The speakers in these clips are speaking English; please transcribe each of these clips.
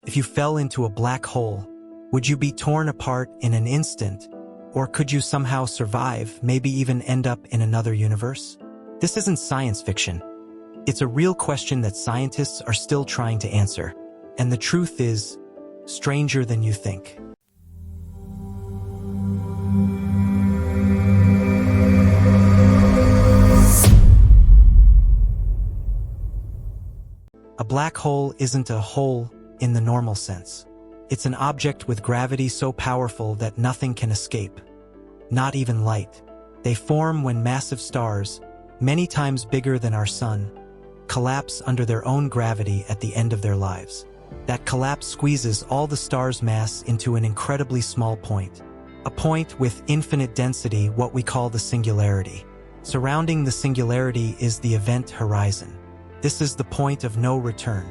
If you fell into a black hole, would you be torn apart in an instant? Or could you somehow survive, maybe even end up in another universe? This isn't science fiction. It's a real question that scientists are still trying to answer. And the truth is, stranger than you think. A black hole isn't a hole in the normal sense. It's an object with gravity so powerful that nothing can escape. Not even light. They form when massive stars, many times bigger than our sun, collapse under their own gravity at the end of their lives. That collapse squeezes all the star's mass into an incredibly small point. A point with infinite density, what we call the singularity. Surrounding the singularity is the event horizon. This is the point of no return.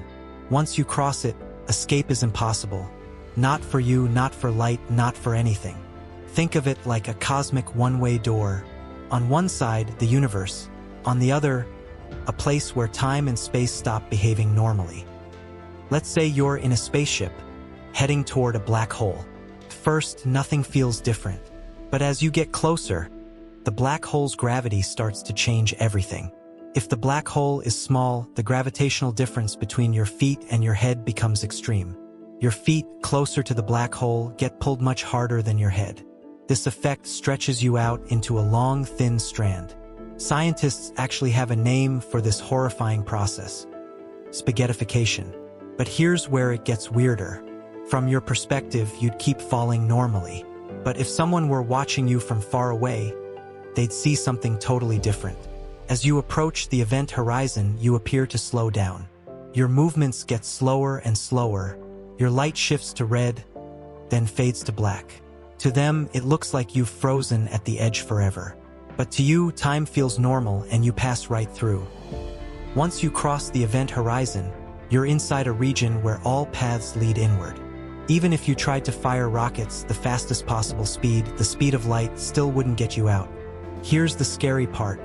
Once you cross it, escape is impossible. Not for you, not for light, not for anything. Think of it like a cosmic one-way door. On one side, the universe. On the other, a place where time and space stop behaving normally. Let's say you're in a spaceship, heading toward a black hole. At first, nothing feels different. But as you get closer, the black hole's gravity starts to change everything. If the black hole is small, the gravitational difference between your feet and your head becomes extreme. Your feet, closer to the black hole, get pulled much harder than your head. This effect stretches you out into a long, thin strand. Scientists actually have a name for this horrifying process: spaghettification. But here's where it gets weirder. From your perspective, you'd keep falling normally. But if someone were watching you from far away, they'd see something totally different. As you approach the event horizon, you appear to slow down. Your movements get slower and slower. Your light shifts to red, then fades to black. To them, it looks like you've frozen at the edge forever. But to you, time feels normal and you pass right through. Once you cross the event horizon, you're inside a region where all paths lead inward. Even if you tried to fire rockets the fastest possible speed, the speed of light still wouldn't get you out. Here's the scary part.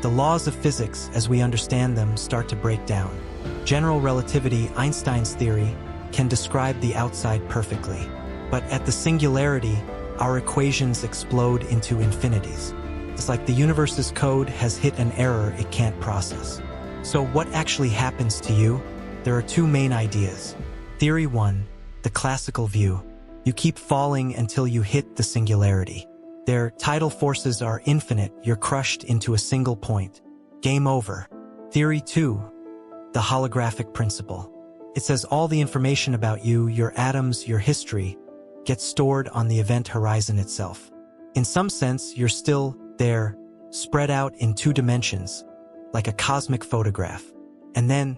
The laws of physics, as we understand them, start to break down. General relativity, Einstein's theory, can describe the outside perfectly. But at the singularity, our equations explode into infinities. It's like the universe's code has hit an error it can't process. So what actually happens to you? There are two main ideas. Theory 1, the classical view. You keep falling until you hit the singularity. Their tidal forces are infinite, you're crushed into a single point. Game over. Theory 2, the holographic principle. It says all the information about you, your atoms, your history, gets stored on the event horizon itself. In some sense, you're still there, spread out in 2 dimensions, like a cosmic photograph. And then,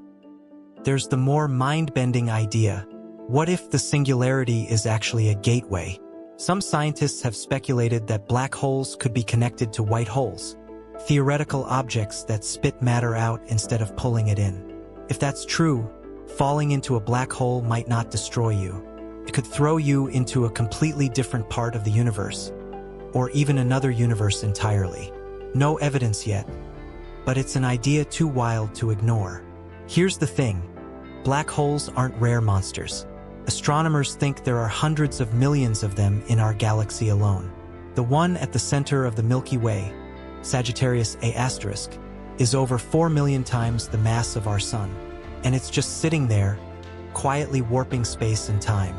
there's the more mind-bending idea. What if the singularity is actually a gateway? Some scientists have speculated that black holes could be connected to white holes, theoretical objects that spit matter out instead of pulling it in. If that's true, falling into a black hole might not destroy you. It could throw you into a completely different part of the universe, or even another universe entirely. No evidence yet, but it's an idea too wild to ignore. Here's the thing. Black holes aren't rare monsters. Astronomers think there are hundreds of millions of them in our galaxy alone. The one at the center of the Milky Way, Sagittarius A*, is over 4 million times the mass of our Sun. And it's just sitting there, quietly warping space and time.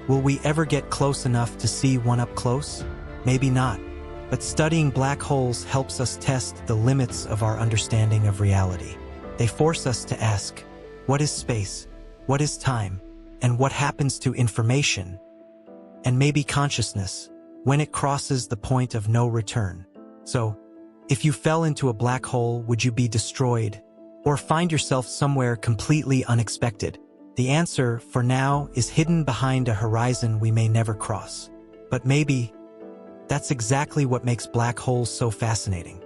Will we ever get close enough to see one up close? Maybe not. But studying black holes helps us test the limits of our understanding of reality. They force us to ask, what is space? What is time? And what happens to information? And maybe consciousness, when it crosses the point of no return. So, if you fell into a black hole, would you be destroyed? Or find yourself somewhere completely unexpected? The answer, for now, is hidden behind a horizon we may never cross. But maybe, that's exactly what makes black holes so fascinating.